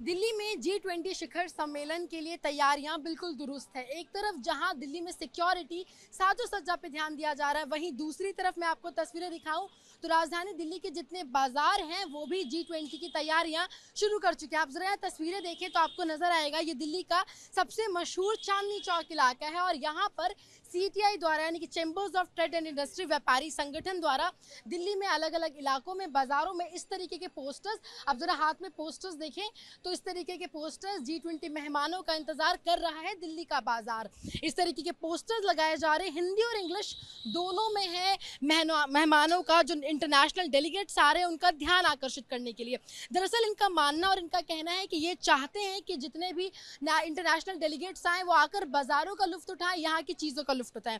दिल्ली में G20 शिखर सम्मेलन के लिए तैयारियां बिल्कुल दुरुस्त है। एक तरफ जहां दिल्ली में सिक्योरिटी साजो सज्जा पे ध्यान दिया जा रहा है, वहीं दूसरी तरफ मैं आपको तस्वीरें दिखाऊं तो राजधानी दिल्ली के जितने बाजार हैं वो भी G20 की तैयारियां शुरू कर चुके हैं। आप जरा तस्वीरें देखें तो आपको नजर आएगा ये दिल्ली का सबसे मशहूर चांदनी चौक इलाका है और यहाँ पर CTI द्वारा यानी कि chambers of trade and industry व्यापारी संगठन द्वारा दिल्ली में अलग अलग इलाकों में बाजारों में इस तरीके के पोस्टर्स, अब जरा हाथ में पोस्टर्स देखें तो इस तरीके के पोस्टर्स G20 मेहमानों का इंतजार कर रहा है दिल्ली का बाजार। इस तरीके के पोस्टर्स लगाए जा रहे हैं, हिंदी और इंग्लिश दोनों में है। मेहमानों का जो इंटरनेशनल डेलीगेट्स आ रहे हैं उनका ध्यान आकर्षित करने के लिए। दरअसल इनका मानना और इनका कहना है कि ये चाहते हैं कि जितने भी इंटरनेशनल डेलीगेट्स आए वो आकर बाजारों का लुत्फ उठाएं, यहाँ की चीज़ों का लुत्फ उठाएं।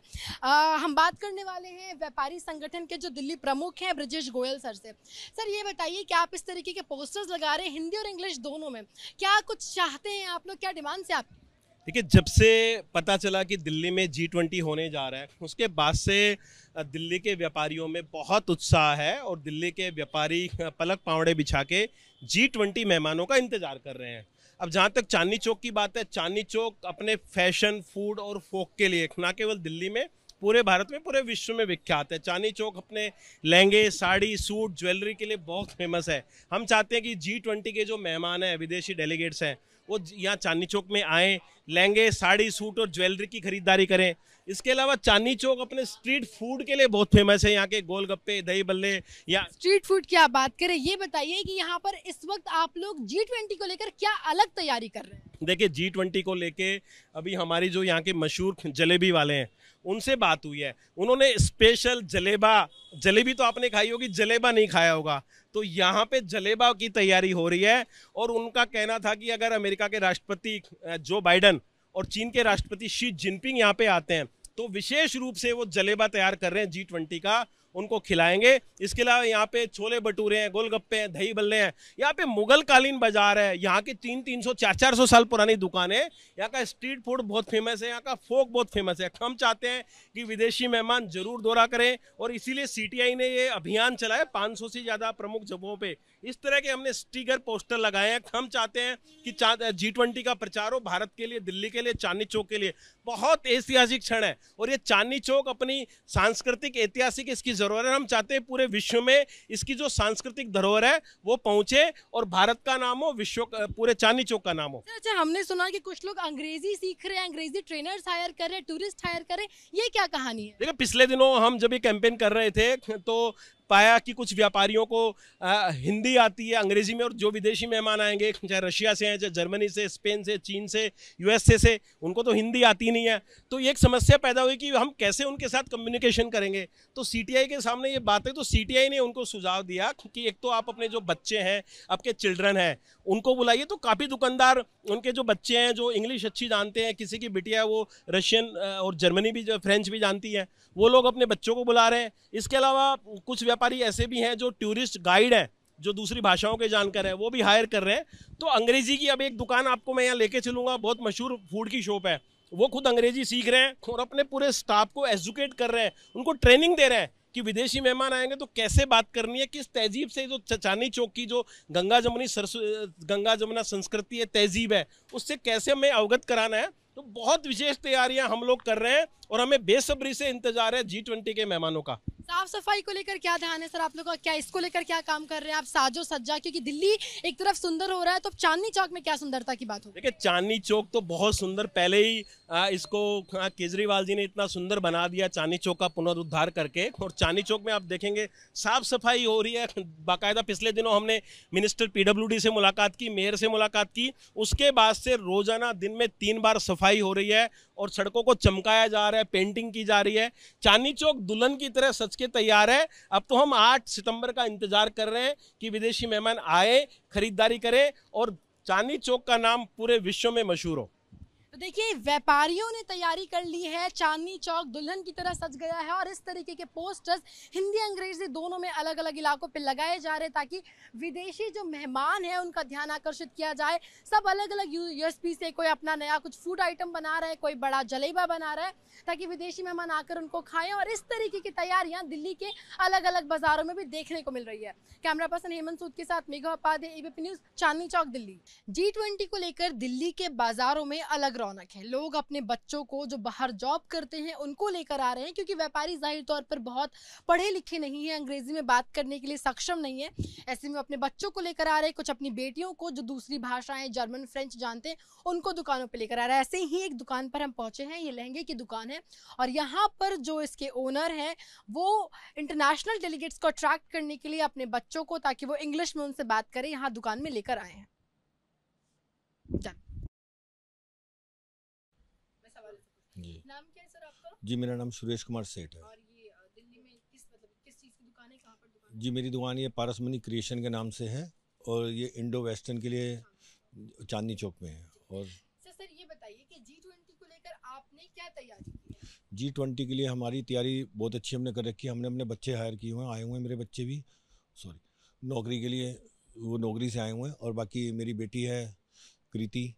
हम बात करने वाले हैं व्यापारी संगठन के जो दिल्ली प्रमुख हैं ब्रजेश गोयल सर से। सर ये बताइए कि आप इस तरीके के पोस्टर्स लगा रहे हैं हिंदी और इंग्लिश दोनों में, क्या कुछ चाहते हैं आप लोग, क्या डिमांड से आप? देखिए, जब से पता चला कि दिल्ली में G20 होने जा रहा है उसके बाद से दिल्ली के व्यापारियों में बहुत उत्साह है और दिल्ली के व्यापारी पलक पावड़े बिछा के G20 मेहमानों का इंतजार कर रहे हैं। अब जहाँ तक चांदनी चौक की बात है, चांदनी चौक अपने फैशन, फूड और फोक के लिए न केवल दिल्ली में, पूरे भारत में, पूरे विश्व में विख्यात है। चांदनी चौक अपने लहंगे, साड़ी, सूट, ज्वेलरी के लिए बहुत फेमस है। हम चाहते हैं कि G20 के जो मेहमान हैं, विदेशी डेलीगेट्स हैं, वो यहाँ चांदनी चौक में आएँ, लहंगे, साड़ी, सूट और ज्वेलरी की खरीदारी करें। इसके अलावा चांदनी चौक अपने स्ट्रीट फूड के लिए बहुत फेमस है। यहाँ के गोलगप्पे, दही बल्ले या स्ट्रीट फूड की आप बात करें, ये बताइए कि यहाँ पर इस वक्त आप लोग G20 को लेकर क्या अलग तैयारी कर रहे हैं? देखिए, G20 को लेके अभी हमारी जो यहाँ के मशहूर जलेबी वाले हैं उनसे बात हुई है। उन्होंने स्पेशल जलेबी तो आपने खाई होगी, जलेबा नहीं खाया होगा, तो यहाँ पे जलेबा की तैयारी हो रही है। और उनका कहना था कि अगर अमेरिका के राष्ट्रपति जो बाइडन और चीन के राष्ट्रपति शी जिनपिंग यहाँ पे आते हैं तो विशेष रूप से वो जलेबा तैयार कर रहे हैं G20 का, उनको खिलाएंगे। इसके अलावा यहाँ पे छोले भटूरे हैं, गोलगप्पे हैं, दही बल्ले हैं। यहाँ पे मुगल कालीन बाजार है, यहाँ की 300, 400 साल पुरानी दुकान है। यहाँ का स्ट्रीट फूड बहुत फेमस है, यहाँ का फोक बहुत फेमस है। हम चाहते हैं कि विदेशी मेहमान जरूर दौरा करें और इसीलिए CTI ने ये अभियान चलाया 500 से ज़्यादा प्रमुख जगहों पर। इस तरह के हमने स्टिकर, पोस्टर लगाए हैं। हम चाहते हैं कि G20 का प्रचार हो भारत के लिए, दिल्ली के लिए, चांदनी चौक के लिए। बहुत ऐतिहासिक क्षण है और ये चांदनी चौक अपनी सांस्कृतिक, ऐतिहासिक इसकी जरूरत है। हम चाहते हैं पूरे विश्व में इसकी जो सांस्कृतिक धरोहर है वो पहुंचे और भारत का नाम हो, विश्व पूरे चांदनी चौक का नाम हो। अच्छा, हमने सुना कि कुछ लोग अंग्रेजी सीख रहे हैं, अंग्रेजी ट्रेनर्स हायर कर रहे हैं, टूरिस्ट हायर कर रहे हैं, ये क्या कहानी है? देखिए, पिछले दिनों हम जब ये कैंपेन कर रहे थे तो पाया कि कुछ व्यापारियों को हिंदी आती है, अंग्रेजी में, और जो विदेशी मेहमान आएंगे चाहे रशिया से हैं, चाहे जर्मनी से, स्पेन से, चीन से, USA से, उनको तो हिंदी आती नहीं है। तो ये एक समस्या पैदा हुई कि हम कैसे उनके साथ कम्युनिकेशन करेंगे। तो CTI के सामने ये बात है, तो CTI ने उनको सुझाव दिया कि एक तो आप अपने जो बच्चे हैं, आपके चिल्ड्रन हैं, उनको बुलाइए। तो काफ़ी दुकानदार उनके जो बच्चे हैं जो इंग्लिश अच्छी जानते हैं, किसी की बिटिया वो रशियन और जर्मनी भी, जो फ्रेंच भी जानती है, वो लोग अपने बच्चों को बुला रहे हैं। इसके अलावा कुछ व्यापारी ऐसे भी हैं जो टूरिस्ट गाइड हैं, जो दूसरी भाषाओं के जानकार हैं, वो भी हायर कर रहे हैं। तो अंग्रेजी की अब एक दुकान आपको मैं यहाँ लेके चलूँगा, बहुत मशहूर फूड की शॉप है, वो खुद अंग्रेजी सीख रहे हैं और अपने पूरे स्टाफ को एजुकेट कर रहे हैं, उनको ट्रेनिंग दे रहे हैं कि विदेशी मेहमान आएंगे तो कैसे बात करनी है, किस तहजीब से, जो चांदनी चौक की जो गंगा जमुना संस्कृति है, तहजीब है, उससे कैसे हमें अवगत कराना है। तो बहुत विशेष तैयारियां हम लोग कर रहे हैं और हमें बेसब्री से इंतजार है G20 के मेहमानों का। साफ सफाई को लेकर क्या ध्यान है सर आप लोग का, क्या इसको लेकर क्या काम कर रहे हैं आप? साजो सज्जा, क्योंकि दिल्ली एक तरफ सुंदर हो रहा है, तो चांदनी चौक में क्या सुंदरता की बात हो? देखिए, चांदनी चौक तो बहुत सुंदर, पहले ही इसको केजरीवाल जी ने इतना सुंदर बना दिया चांदनी चौक का पुनरुद्धार करके। और चांदनी चौक में आप देखेंगे साफ सफाई हो रही है बाकायदा। पिछले दिनों हमने मिनिस्टर PWD से मुलाकात की, मेयर से मुलाकात की, उसके बाद से रोजाना दिन में 3 बार सफाई हो रही है और सड़कों को चमकाया जा रहा है, पेंटिंग की जा रही है। चांदनी चौक दुल्हन की तरह सज के तैयार है। अब तो हम 8 सितंबर का इंतजार कर रहे हैं कि विदेशी मेहमान आए, खरीदारी करें और चांदनी चौक का नाम पूरे विश्व में मशहूर हो। तो देखिए, व्यापारियों ने तैयारी कर ली है, चांदनी चौक दुल्हन की तरह सज गया है और इस तरीके के पोस्टर्स हिंदी अंग्रेजी दोनों में अलग अलग इलाकों पे लगाए जा रहे हैं ताकि विदेशी जो मेहमान हैं उनका ध्यान आकर्षित किया जाए। सब अलग अलग यूएसपी से, कोई अपना नया कुछ फूड आइटम बना रहा है, कोई बड़ा जलेबा बना रहा है ताकि विदेशी मेहमान आकर उनको खाएं और इस तरीके की तैयारियां दिल्ली के अलग अलग बाजारों में भी देखने को मिल रही है। कैमरा पर्सन हेमंत सूद के साथ Megha Upadhyay, ABP news, Chandni Chowk, Delhi. G20 को लेकर दिल्ली के बाजारों में अलग रौनक है। लोग अपने बच्चों को जो बाहर जॉब करते हैं उनको लेकर आ रहे हैं क्योंकि व्यापारी जाहिर तौर पर बहुत पढ़े लिखे नहीं है, अंग्रेजी में बात करने के लिए सक्षम नहीं है। ऐसे में अपने बच्चों को लेकर आ रहे हैं, कुछ अपनी बेटियों को जो दूसरी भाषाएं जर्मन फ्रेंच जानते हैं उनको दुकानों पे लेकर आ रहा है। ऐसे ही एक दुकान पर हम पहुंचे हैं, ये लहंगे की दुकान है और यहाँ पर जो इसके ओनर हैं वो इंटरनेशनल डेलीगेट्स को अट्रैक्ट करने के लिए अपने बच्चों को, ताकि वो इंग्लिश में उनसे बात करें, यहाँ दुकान में लेकर आए हैं। जी, नाम क्या है सर आपका? जी मेरा नाम सुरेश कुमार सेठ है। और ये दिल्ली में किस चीज़ की दुकान है, कहाँ पर दुकान है? जी मेरी दुकान ये पारसमनी क्रिएशन के नाम से है और ये इंडो वेस्टर्न के लिए चांदनी चौक में है। और सर ये बताइए कि G20 को लेकर आपने क्या तैयारी की है? G20 के लिए हमारी तैयारी बहुत अच्छी हमने कर रखी है। हमने अपने बच्चे हायर किए हुए हैं, आए हुए हैं मेरे बच्चे भी, नौकरी के लिए, वो नौकरी से आए हुए हैं। और बाकी मेरी बेटी है कृति,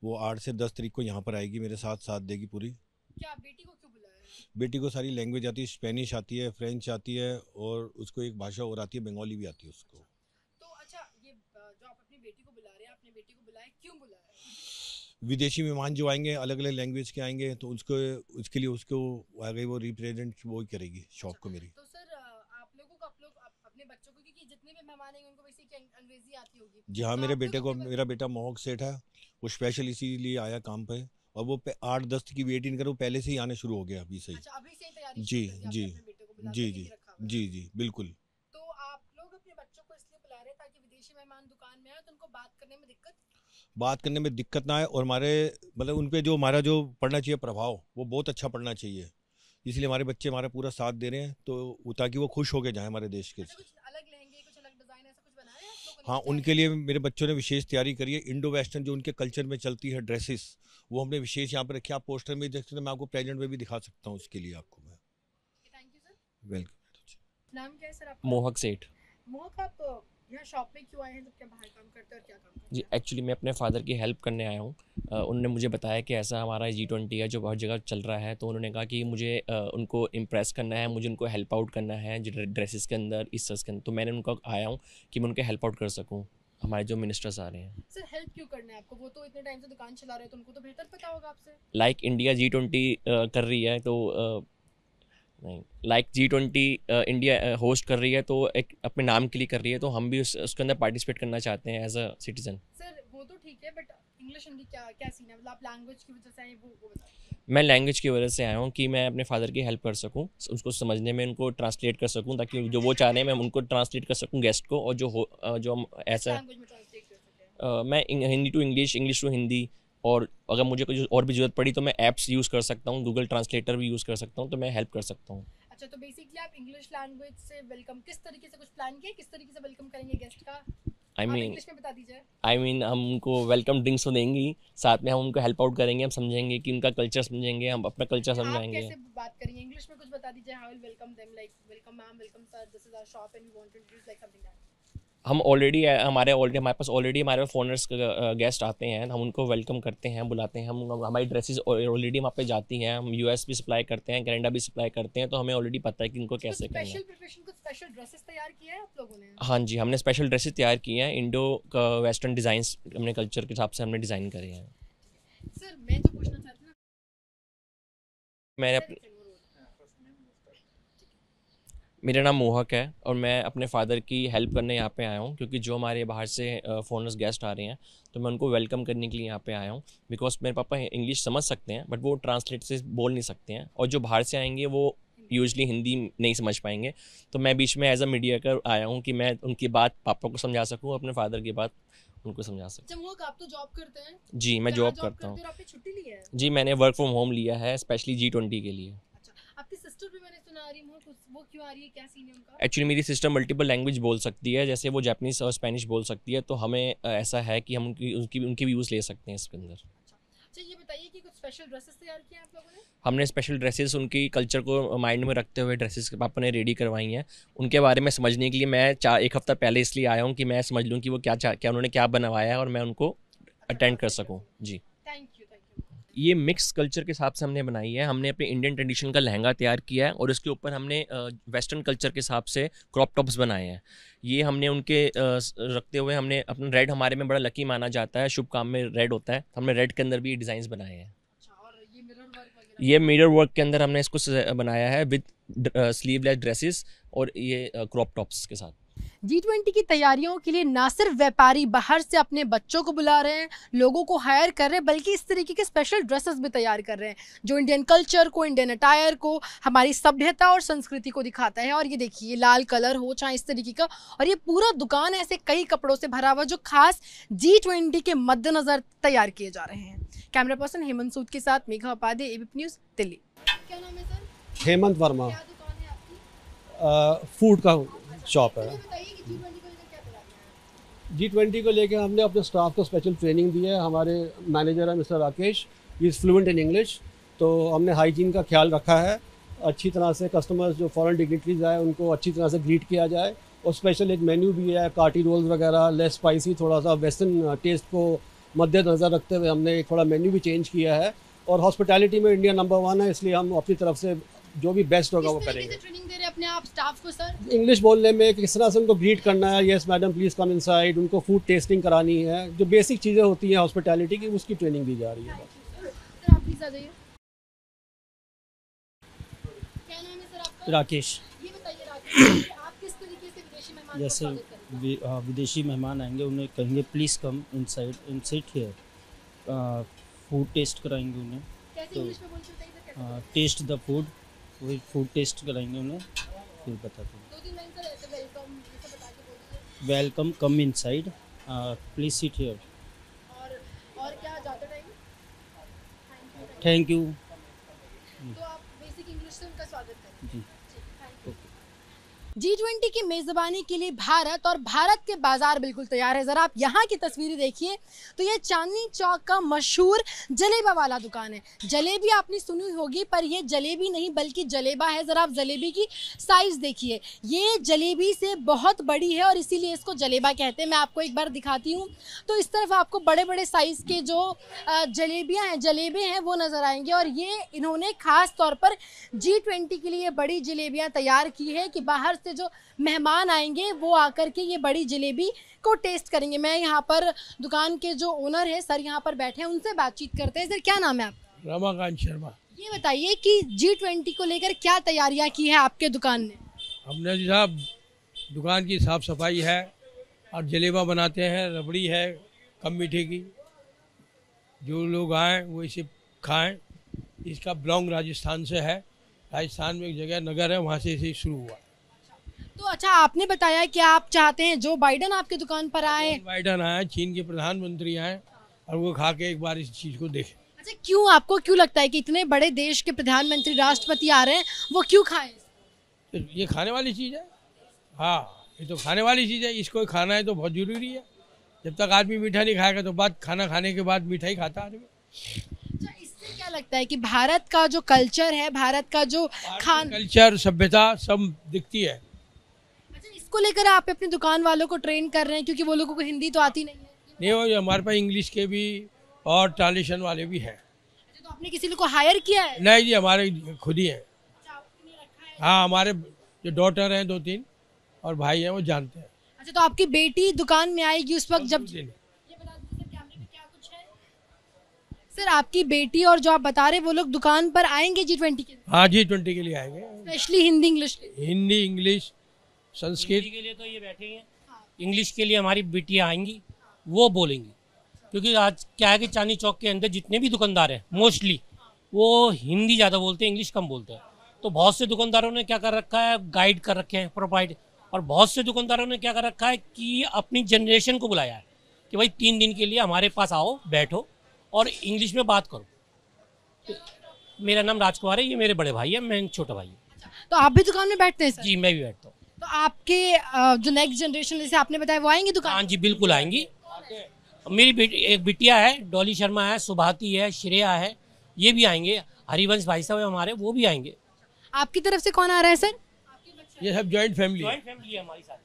वो 8 से 10 तारीख को यहाँ पर आएगी, मेरे साथ देगी पूरी। क्या बेटी को क्यों बुलाया है? बेटी को सारी लैंग्वेज आती है, स्पेनिश आती है, फ्रेंच आती है और उसको एक भाषा और आती है, बंगाली भी आती है उसको। तो अच्छा, ये जो आप अपनी बेटी को बुला रहे हैं, अपनी बेटी को बुलाया, क्यों बुलाया है? विदेशी मेहमान जो आएंगे, अलग अलग लैंग्वेज के आएंगे, तो उसके लिए उसको आगे वो रिप्रेजेंट वो ही करेगी शॉप को मेरी। तो सर आप लोग अपने बच्चों को, क्योंकि जितने भी मेहमान आएंगे उनको वैसे अंग्रेजी आती होगी। जी हाँ, तो मेरे आप बेटे लोग को, अपने मेरा बेटा मोहक सेठ है, वो स्पेशल इसीलिए आया काम पे और वो 8-10 की वेट नहीं कर, वो पहले से ही आने शुरू हो गया अभी से ही। अच्छा, अभी से ही तैयारी जी शुरू कर दी जी आपने अपने बेटे को बुला जी कर जी ही रखा हुआ है। जी जी बिल्कुल। तो आप लोग अपने बच्चों को इसलिए बुला रहे हैं ताकि विदेशी मेहमान दुकान में आए तो उनको बात करने में दिक्कत ना आए और हमारे मतलब उन पे जो हमारा जो पड़ना चाहिए प्रभाव, वो बहुत अच्छा पड़ना चाहिए। इसलिए हमारे बच्चे हमारा पूरा साथ दे रहे हैं, तो ताकि वो खुश होके जाएं हमारे देश के। कुछ अलग लहंगे, कुछ अलग डिजाइन, ऐसा कुछ बनाया है आप लोगों ने? हाँ, उनके लिए मेरे बच्चों ने विशेष तैयारी करी है। इंडो वेस्टर्न जो उनके कल्चर में चलती है ड्रेसेस, वो हमने विशेष यहाँ पर रखी है। आप पोस्टर में देख सकते हैं, मैं आपको प्रेजेंट में भी दिखा सकता हूँ उसके लिए आपको मैं। Thank you sir. वेलकम। नाम क्या है सर आपका? मोहक सेठ। मोहक, आप यहाँ शॉप में क्यों आए हैं, जब क्या बाहर काम करते हैं और क्या काम करते जी, हैं? एक्चुअली मैं अपने फादर की हेल्प करने आया हूँ। उन्होंने मुझे बताया कि ऐसा हमारा G20 है जो हर जगह चल रहा है, तो उन्होंने कहा कि मुझे उनको इम्प्रेस करना है, मुझे उनको हेल्प आउट करना है जो ड्रेसेस के अंदर, इस चीज़ के अंदर। तो मैंने उनको आया हूँ कि मैं उनके हेल्प आउट कर सकूँ, हमारे जो मिनिस्टर्स आ रहे हैं। सर हेल्प क्यों करना है आपको? वो तो इतने टाइम से दुकान चला रहे हैं तो उनको तो बेहतर पता होगा आपसे। लाइक इंडिया G20 कर रही है, तो नहीं, लाइक G20 इंडिया होस्ट कर रही है, तो एक अपने नाम के लिए कर रही है, तो हम भी उसके अंदर पार्टिसिपेट करना चाहते हैं एज अ सिटीजन। सर वो तो ठीक है, बट इंग्लिश हिंदी क्या सीन है? मतलब आप लैंग्वेज की वजह से आए, वो बताइए। मैं लैंग्वेज की वजह से आया हूँ कि मैं अपने फादर की हेल्प कर सकूँ, उसको समझने में, उनको ट्रांसलेट कर सकूँ, ताकि जो वो चाह रहे हैं मैं उनको ट्रांसलेट कर सकूँ गेस्ट को। और जो हम ऐसा लैंग्वेज में ट्रांसलेट कर सकते हैं। मैं Hindi to English, English to Hindi, और अगर मुझे कुछ और भी ज़रूरत पड़ी तो मैं ऐप्स यूज़ कर सकता हूँ, गूगल ट्रांसलेटर भी यूज़ कर सकता हूँ, तो मैं हेल्प कर सकता हूँ। अच्छा, तो बेसिकली आप इंग्लिश लैंग्वेज से वेलकम किस तरीके से कुछ प्लान किया, किस तरीके से वेलकम करेंगे गेस्ट का? आई आप मीन इंग्लिश में बता दीजिए। हम उनको वेलकम ड्रिंक्स तो देंगे, साथ में हम उनको हेल्प आउट करेंगे, हम समझेंगे कि उनका कल्चर समझेंगे, हम अपना कल्चर आप समझाएंगे। कैसे बात करेंगे? इंग्लिश में कुछ बता दीजिए। How will welcome them, like welcome ma'am, welcome sir, this is our shop and we want to introduce, like something that. हमारे पास ऑलरेडी हमारे फॉरेनर्स गेस्ट आते हैं, हम उनको वेलकम करते हैं, बुलाते हैं। हमारी ड्रेसेस ऑलरेडी वहाँ पे जाती हैं, हम यूएस भी सप्लाई करते हैं, कनाडा भी सप्लाई करते हैं, तो हमें ऑलरेडी पता है कि इनको कैसे करना है। स्पेशल प्रिपरेशन, कुछ स्पेशल ड्रेसेस तैयार किया है आप लोगों ने? हाँ जी, हमने स्पेशल ड्रेसेस तैयार किए हैं, इंडो का वेस्टर्न डिज़ाइंस अपने कल्चर के हिसाब से हमने डिज़ाइन करे हैं। सर मैं जो पूछना चाहती हूँ, मैंने मेरा नाम मोहक है और मैं अपने फादर की हेल्प करने यहाँ पे आया हूँ, क्योंकि जो हमारे बाहर से फॉरेनर्स गेस्ट आ रहे हैं, तो मैं उनको वेलकम करने के लिए यहाँ पे आया हूँ। बिकॉज मेरे पापा इंग्लिश समझ सकते हैं, बट वो ट्रांसलेट से बोल नहीं सकते हैं, और जो बाहर से आएंगे वो यूजली हिंदी नहीं समझ पाएंगे। तो मैं बीच में एज अ मीडिएटर आया हूँ कि मैं उनकी बात पापा को समझा सकूँ, अपने फादर की बात उनको समझा सकूँ। जब आप तो जॉब करते हैं? जी, मैं जॉब करता हूँ। आपने छुट्टी ली है? जी, मैंने वर्क फ्रॉम होम लिया है स्पेशली G20 के लिए। अच्छा, आपकी सिस्टर भी मैंने सुना आ रही है, वो क्यों आ रही है, क्या सीन है उनका? एक्चुअली मेरी सिस्टर मल्टीपल लैंग्वेज बोल सकती है, जैसे वो जापानीज़ और स्पेनिश बोल सकती है, तो हमें ऐसा है कि हम उनकी भी यूज़ ले सकते हैं इसके अंदर। अच्छा ये बताइए कि कुछ स्पेशल ड्रेसेस तैयार किए हैं आप लोगों ने? हमने स्पेशल ड्रेसेस उनकी कल्चर को माइंड में रखते हुए ड्रेसेस पापा ने रेडी करवाई हैं। उनके बारे में समझने के लिए मैं एक हफ़्ता पहले इसलिए आया हूँ कि मैं समझ लूँ कि वो क्या उन्होंने क्या बनवाया है और मैं उनको अटेंड कर सकूँ। जी थैंक यू। ये मिक्स कल्चर के हिसाब से हमने बनाई है। हमने अपने इंडियन ट्रेडिशन का लहंगा तैयार किया है और इसके ऊपर हमने वेस्टर्न कल्चर के हिसाब से क्रॉप टॉप्स बनाए हैं। ये हमने उनके रखते हुए हमने अपना रेड हमारे में बड़ा लकी माना जाता है, शुभ काम में रेड होता है, हमने रेड के अंदर भी डिज़ाइंस बनाए हैं। ये मिरर वर्क के अंदर हमने इसको बनाया है विद स्लीवलेस ड्रेसेस और ये क्रॉप टॉप्स के साथ। G20 की तैयारियों के लिए ना सिर्फ व्यापारी बाहर से अपने बच्चों को बुला रहे हैं, लोगों को हायर कर रहे हैं, बल्कि इस तरीके के स्पेशल ड्रेसेस भी तैयार कर रहे हैं जो इंडियन कल्चर को, इंडियन अटायर को, हमारी सभ्यता और संस्कृति को दिखाता है। और ये देखिए लाल कलर हो चाहे इस तरीके का, और ये पूरा दुकान ऐसे कई कपड़ों से भरा हुआ जो खास G20 के मद्देनजर तैयार किए जा रहे हैं। कैमरा पर्सन हेमंत सूद के साथ मेघा उपाध्याय, एबीपी न्यूज़, दिल्ली। क्या नाम है सर? हेमंत वर्मा। क्या दुकान है आपकी? फूड का शॉप है। बताइए कि G20 को लेकर क्या तैयारियां हैं? G20 को लेके हमने अपने स्टाफ को स्पेशल ट्रेनिंग दी है। हमारे मैनेजर है mister Rakesh, he is fluent in English, तो हमने हाइजीन का ख्याल रखा है। अच्छी तरह से कस्टमर्स जो फॉरेन डिग्निटरीज आए उनको अच्छी तरह से ग्रीट किया जाए। और स्पेशल एक मेन्यू भी है, काटी रोल्स वगैरह, लेस स्पाइसी, थोड़ा सा वेस्टर्न टेस्ट को मद्देनज़र रखते हुए हमने एक थोड़ा मेन्यू भी चेंज किया है। और हॉस्पिटैलिटी में इंडिया नंबर 1 है, इसलिए हम अपनी तरफ से जो भी बेस्ट होगा वो करेंगे। ट्रेनिंग दे रहे हैं अपने आप स्टाफ को सर? इंग्लिश बोलने में किस तरह से उनको ग्रीट करना है, yes madam please come inside, उनको फूड टेस्टिंग करानी है, जो बेसिक चीज़ें होती हैं हॉस्पिटैलिटी की, उसकी ट्रेनिंग दी जा रही है। सर आप प्लीज आ जाइए। क्या नाम है सर आपका? राकेश। ये बताइए राकेश, आप किस तरीके से विदेशी मेहमान का जैसे स्वागत करेंगे? विदेशी मेहमान आएंगे उन्हें कहेंगे please come inside and sit here. Food taste कराएंगे उन्हें, कैसे इंग्लिश में बोलते हैं इधर कैसे? टेस्ट द फूड, वही फूड टेस्ट कराएंगे उन्हें, फिर बताते हैं। 2-3 लाइन सर ऐसे वेलकम ये सब बता के बोलिए। Welcome, come inside, please sit here, और क्या जाते टाइम? Thank you. तो आप बेसिक इंग्लिश से उनका स्वागत करें। जी। G20 की मेजबानी के लिए भारत और भारत के बाजार बिल्कुल तैयार है। जरा आप यहाँ की तस्वीरें देखिए तो ये चांदनी चौक का मशहूर जलेबा वाला दुकान है। जलेबी आपने सुनी होगी पर ये जलेबी नहीं बल्कि जलेबा है। जरा आप जलेबी की साइज देखिए, ये जलेबी से बहुत बड़ी है और इसीलिए इसको जलेबा कहते हैं। मैं आपको एक बार दिखाती हूँ तो इस तरफ आपको बड़े बड़े साइज के जो जलेबियाँ हैं, जलेबे हैं वो नज़र आएंगे। और ये इन्होंने खास तौर पर G20 के लिए बड़ी जलेबियाँ तैयार की है कि बाहर से जो मेहमान आएंगे वो आकर के ये बड़ी जलेबी को टेस्ट करेंगे। मैं यहाँ पर दुकान के जो ओनर है सर यहाँ पर बैठे हैं, उनसे बातचीत करते हैं। सर क्या नाम है आपका? रमाकांत शर्मा। ये बताइए कि G20 को लेकर क्या तैयारियां की है आपके दुकान ने? हमने जी साहब दुकान की साफ सफाई है और जलेबा बनाते हैं, रबड़ी है कम मीठे की, जो लोग आएँ वो इसे खाएं। इसका बिलोंग राजस्थान से है, राजस्थान में एक जगह नगर है वहाँ से इसे शुरू हुआ। तो अच्छा आपने बताया कि आप चाहते हैं जो बाइडन आपके दुकान पर आए। बाइडन आए, चीन के प्रधानमंत्री आए और वो खा के एक बार इस चीज़ को देखें। अच्छा क्यों, आपको क्यों लगता है कि इतने बड़े देश के प्रधानमंत्री राष्ट्रपति आ रहे हैं वो क्यों खाएं? तो ये खाने वाली चीज़ है। हाँ ये तो खाने वाली चीज़ है, इसको खाना है तो बहुत ज़रूरी है। जब तक आदमी मीठा नहीं खाएगा तो बाद खाना खाने के बाद मीठा ही खाता आदमी। अच्छा इससे क्या लगता है कि भारत का जो कल्चर है, भारत का जो कल्चर, सभ्यता सब दिखती है। को लेकर आप अपनी दुकान वालों को ट्रेन कर रहे हैं क्योंकि वो लोगों को हिंदी तो आती नहीं है? नहीं हो, हमारे पास इंग्लिश के भी और ट्रांसलेशन वाले भी हैं। तो आपने किसी को हायर किया है? नहीं जी, हमारे खुद ही हैं। हाँ हमारे जो डॉटर हैं 2-3 और भाई हैं वो जानते हैं। अच्छा तो आपकी बेटी दुकान में आएगी उस वक्त जब जी नहीं। सर आपकी बेटी और जो आप बता रहे वो लोग दुकान पर आएंगे G20 के? हाँ G20 के लिए आएंगे। स्पेशली हिंदी इंग्लिश के? हिंदी, इंग्लिश, संस्कृत के लिए तो ये बैठे हैं, इंग्लिश के लिए हमारी बेटियां आएंगी वो बोलेंगी। क्योंकि आज क्या है कि चांदनी चौक के अंदर जितने भी दुकानदार हैं मोस्टली वो हिंदी ज़्यादा बोलते हैं, इंग्लिश कम बोलते हैं। तो बहुत से दुकानदारों ने क्या कर रखा है, गाइड कर रखे हैं प्रोवाइड, और बहुत से दुकानदारों ने क्या कर रखा है कि अपनी जनरेशन को बुलाया है कि भाई 3 दिन के लिए हमारे पास आओ, बैठो और इंग्लिश में बात करो। तो मेरा नाम राजकुमार है, ये मेरे बड़े भाई है, मैं छोटा भाई हूँ। तो आप भी दुकान में बैठते हैं सर? जी मैं भी बैठता हूँ। तो आपके जो नेक्स्ट जनरेशन जैसे आपने बताया वो आएंगे दुकान? हाँ जी बिल्कुल आएंगी। मेरी एक बिटिया है, डॉली शर्मा है, सुभाती है, श्रेया है, ये भी आएंगे। हरिवंश भाई साहब हमारे, वो भी आएंगे। आपकी तरफ से कौन आ रहा है सर? ये सब जॉइंट फैमिली है। जॉइंट फैमिली है हमारी साथ।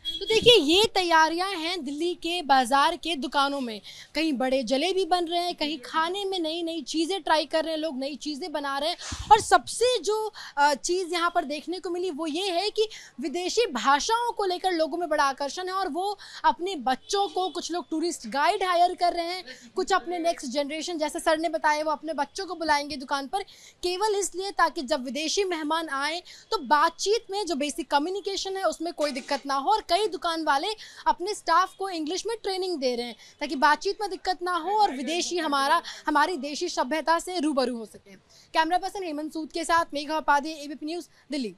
तो देखिए ये तैयारियां हैं दिल्ली के बाजार के दुकानों में। कहीं बड़े जलेबी बन रहे हैं, कहीं खाने में नई नई चीज़ें ट्राई कर रहे हैं लोग, नई चीज़ें बना रहे हैं। और सबसे जो चीज़ यहाँ पर देखने को मिली वो ये है कि विदेशी भाषाओं को लेकर लोगों में बड़ा आकर्षण है और वो अपने बच्चों को, कुछ लोग टूरिस्ट गाइड हायर कर रहे हैं, कुछ अपने नेक्स्ट जनरेशन, जैसे सर ने बताया, वो अपने बच्चों को बुलाएंगे दुकान पर केवल इसलिए ताकि जब विदेशी मेहमान आए तो बातचीत में जो बेसिक कम्युनिकेशन है उसमें कोई दिक्कत ना हो। और कई दुकान वाले अपने स्टाफ को इंग्लिश में ट्रेनिंग दे रहे हैं ताकि बातचीत में दिक्कत ना हो और विदेशी हमारी देशी सभ्यता से रूबरू हो सके। कैमरा पर्सन हेमंत सूद के साथ मेघा उपाध्याय, एबीपी न्यूज़, दिल्ली।